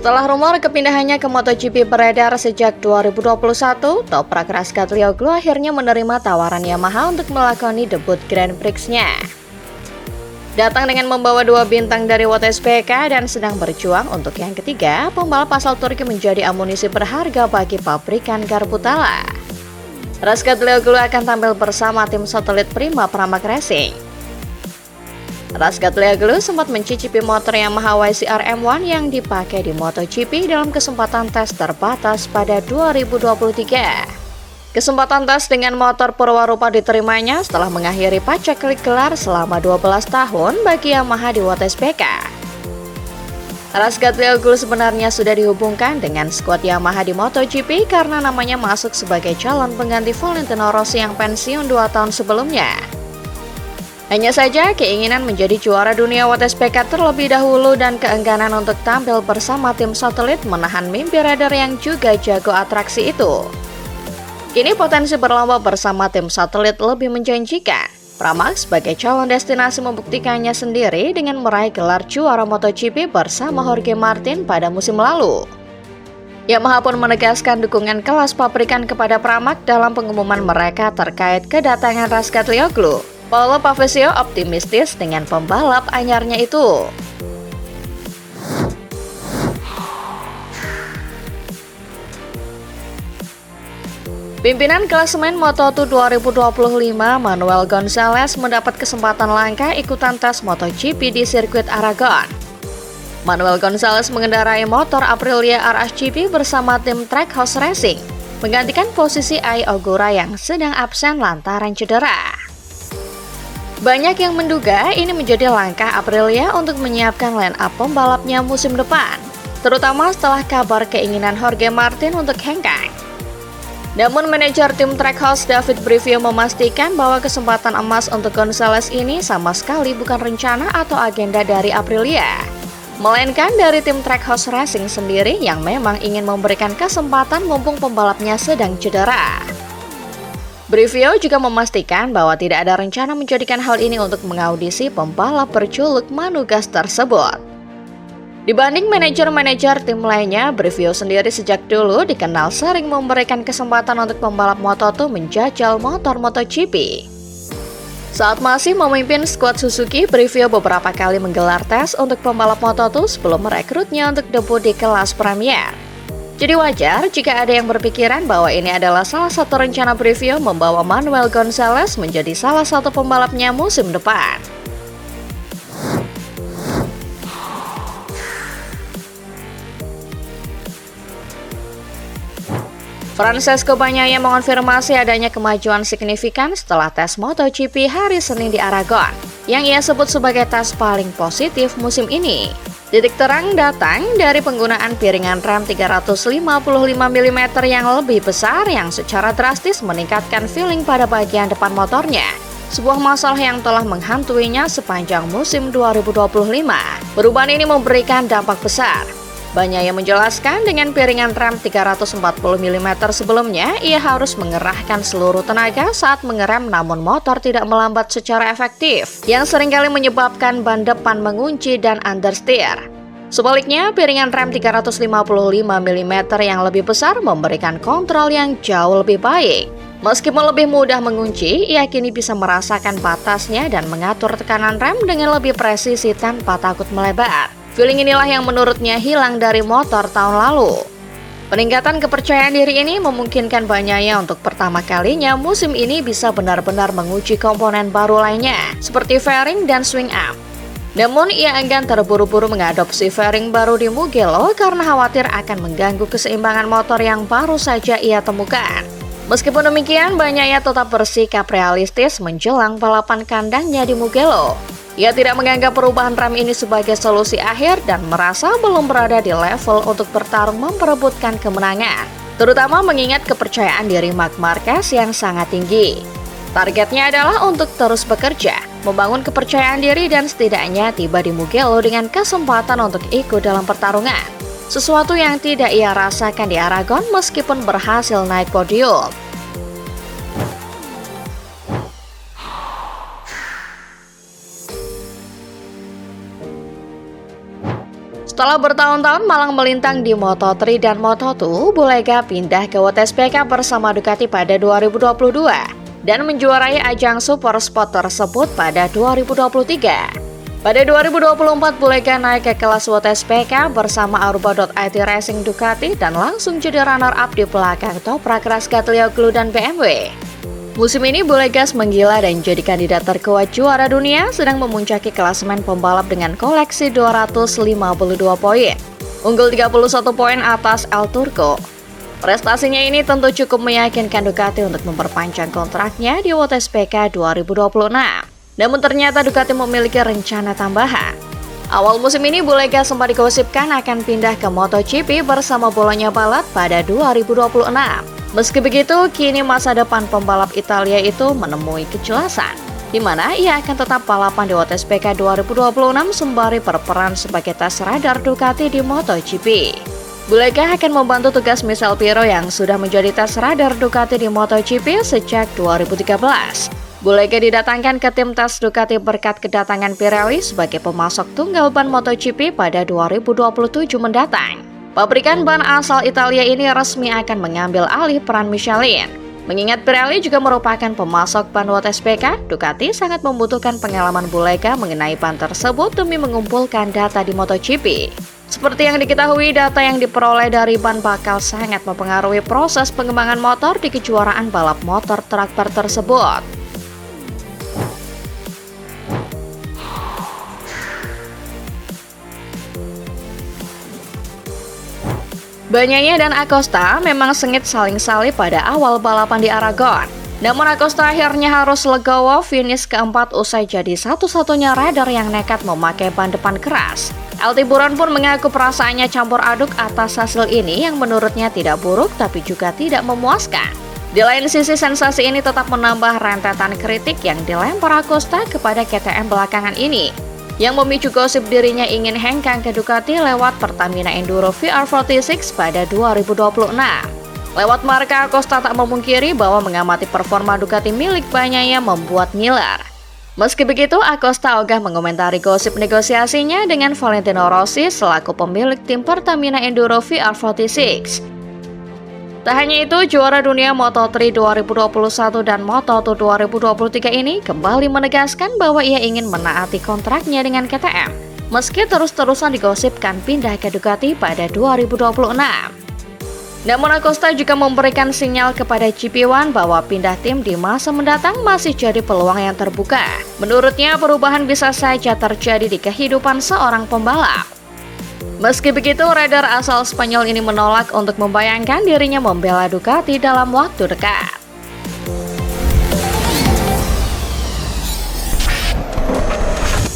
Setelah rumor kepindahannya ke MotoGP beredar sejak 2021, Toprak Razgatlioglu akhirnya menerima tawaran Yamaha untuk melakoni debut Grand Prix-nya. Datang dengan membawa 2 bintang dari WTSBK dan sedang berjuang untuk yang ketiga, pembalap asal Turki menjadi amunisi berharga bagi pabrikan Garbutala. Razgatlioglu akan tampil bersama tim satelit Prima Pramac Racing. Razgatlioglu sempat mencicipi motor Yamaha YCR M1 yang dipakai di MotoGP dalam kesempatan tes terbatas pada 2023. Kesempatan tes dengan motor perwarupa diterimanya setelah mengakhiri paceklik gelar selama 12 tahun bagi Yamaha di WTSBK. Razgatlioglu sebenarnya sudah dihubungkan dengan skuad Yamaha di MotoGP karena namanya masuk sebagai calon pengganti Valentino Rossi yang pensiun 2 tahun sebelumnya. Hanya saja keinginan menjadi juara dunia WTSBK terlebih dahulu dan keengganan untuk tampil bersama tim satelit menahan mimpi rider yang juga jago atraksi itu. Kini potensi berlomba bersama tim satelit lebih menjanjikan. Pramac sebagai calon destinasi membuktikannya sendiri dengan meraih gelar juara MotoGP bersama Jorge Martin pada musim lalu. Yamaha pun menegaskan dukungan kelas pabrikan kepada Pramac dalam pengumuman mereka terkait kedatangan Razgatlioglu. Paolo Pavesio optimistis dengan pembalap anyarnya itu. Pimpinan klasemen Moto2 2025 Manuel Gonzalez mendapat kesempatan langka ikutan tes MotoGP di sirkuit Aragon. Manuel Gonzalez mengendarai motor Aprilia RSGP bersama tim Trackhouse Racing, menggantikan posisi Ai Ogura yang sedang absen lantaran cedera. Banyak yang menduga ini menjadi langkah Aprilia untuk menyiapkan line up pembalapnya musim depan, terutama setelah kabar keinginan Jorge Martin untuk hengkang. Namun manajer tim Trackhouse David Brivio memastikan bahwa kesempatan emas untuk Gonzalez ini sama sekali bukan rencana atau agenda dari Aprilia, melainkan dari tim Trackhouse Racing sendiri yang memang ingin memberikan kesempatan mumpung pembalapnya sedang cedera. Brivio juga memastikan bahwa tidak ada rencana menjadikan hal ini untuk mengaudisi pembalap berjuluk Manugas tersebut. Dibanding manajer-manajer tim lainnya, Brivio sendiri sejak dulu dikenal sering memberikan kesempatan untuk pembalap Moto2 menjajal motor MotoGP. Saat masih memimpin skuad Suzuki, Brivio beberapa kali menggelar tes untuk pembalap Moto2 sebelum merekrutnya untuk debut di kelas Premier. Jadi wajar jika ada yang berpikiran bahwa ini adalah salah satu rencana Brivio membawa Manuel Gonzalez menjadi salah satu pembalapnya musim depan. Francesco Bagnaia mengonfirmasi adanya kemajuan signifikan setelah tes MotoGP hari Senin di Aragon, yang ia sebut sebagai tes paling positif musim ini. Titik terang datang dari penggunaan piringan rem 355 mm yang lebih besar yang secara drastis meningkatkan feeling pada bagian depan motornya. Sebuah masalah yang telah menghantuinya sepanjang musim 2025. Perubahan ini memberikan dampak besar. Bagnaia menjelaskan dengan piringan rem 340 mm sebelumnya, ia harus mengerahkan seluruh tenaga saat mengerem namun motor tidak melambat secara efektif, yang seringkali menyebabkan ban depan mengunci dan understeer. Sebaliknya, piringan rem 355 mm yang lebih besar memberikan kontrol yang jauh lebih baik. Meskipun lebih mudah mengunci, ia kini bisa merasakan batasnya dan mengatur tekanan rem dengan lebih presisi tanpa takut melebar. Feeling inilah yang menurutnya hilang dari motor tahun lalu. Peningkatan kepercayaan diri ini memungkinkan Bagnaia untuk pertama kalinya musim ini bisa benar-benar menguji komponen baru lainnya, seperti fairing dan swing arm. Namun ia enggan terburu-buru mengadopsi fairing baru di Mugello karena khawatir akan mengganggu keseimbangan motor yang baru saja ia temukan. Meskipun demikian, Bagnaia tetap bersikap realistis menjelang balapan kandangnya di Mugello. Ia tidak menganggap perubahan rem ini sebagai solusi akhir dan merasa belum berada di level untuk bertarung memperebutkan kemenangan, terutama mengingat kepercayaan diri Marc Marquez yang sangat tinggi. Targetnya adalah untuk terus bekerja, membangun kepercayaan diri dan setidaknya tiba di Mugello dengan kesempatan untuk ikut dalam pertarungan. Sesuatu yang tidak ia rasakan di Aragon meskipun berhasil naik podium. Setelah bertahun-tahun malang melintang di Moto3 dan Moto2, Bulega pindah ke WTSPK bersama Ducati pada 2022 dan menjuarai ajang Super Sport tersebut pada 2023. Pada 2024, Bulega naik ke kelas WTSPK bersama Aruba.it Racing Ducati dan langsung jadi runner-up di belakang Toprak Razgatlioglu dan BMW. Musim ini Bulegas menggila dan jadi kandidat terkuat juara dunia, sedang memuncaki klasemen pembalap dengan koleksi 252 poin, unggul 31 poin atas El Turco. Prestasinya ini tentu cukup meyakinkan Ducati untuk memperpanjang kontraknya di WTSPK 2026. Namun ternyata Ducati memiliki rencana tambahan. Awal musim ini Bulegas sempat digosipkan akan pindah ke MotoGP bersama Bologna Balad pada 2026. Meski begitu, kini masa depan pembalap Italia itu menemui kejelasan, di mana ia akan tetap balapan di WTSPK 2026 sembari berperan sebagai tas radar Ducati di MotoGP. Bulega akan membantu tugas Michel Pirro yang sudah menjadi tas radar Ducati di MotoGP sejak 2013. Bulega didatangkan ke tim tas Ducati berkat kedatangan Pirelli sebagai pemasok tunggal ban MotoGP pada 2027 mendatang. Pabrikan ban asal Italia ini resmi akan mengambil alih peran Michelin. Mengingat Pirelli juga merupakan pemasok ban WTSPK, Ducati sangat membutuhkan pengalaman Bulega mengenai ban tersebut demi mengumpulkan data di MotoGP. Seperti yang diketahui, data yang diperoleh dari ban bakal sangat mempengaruhi proses pengembangan motor di kejuaraan balap motor traktor tersebut. Bagnaia dan Acosta memang sengit saling salib pada awal balapan di Aragon. Namun Acosta akhirnya harus legowo finish keempat usai jadi satu-satunya rider yang nekat memakai ban depan keras. LT Buron pun mengaku perasaannya campur aduk atas hasil ini yang menurutnya tidak buruk tapi juga tidak memuaskan. Di lain sisi, sensasi ini tetap menambah rentetan kritik yang dilempar Acosta kepada KTM belakangan ini, yang memicu gosip dirinya ingin hengkang ke Ducati lewat Pertamina Enduro VR46 pada 2026. Lewat marka, Acosta tak memungkiri bahwa mengamati performa Ducati milik Bagnaia membuat ngiler. Meski begitu, Acosta ogah mengomentari gosip negosiasinya dengan Valentino Rossi selaku pemilik tim Pertamina Enduro VR46. Tak hanya itu, juara dunia Moto3 2021 dan Moto2 2023 ini kembali menegaskan bahwa ia ingin menaati kontraknya dengan KTM, meski terus-terusan digosipkan pindah ke Ducati pada 2026. Namun Acosta juga memberikan sinyal kepada GP1 bahwa pindah tim di masa mendatang masih jadi peluang yang terbuka. Menurutnya, perubahan bisa saja terjadi di kehidupan seorang pembalap. Meski begitu, rider asal Spanyol ini menolak untuk membayangkan dirinya membela Ducati dalam waktu dekat.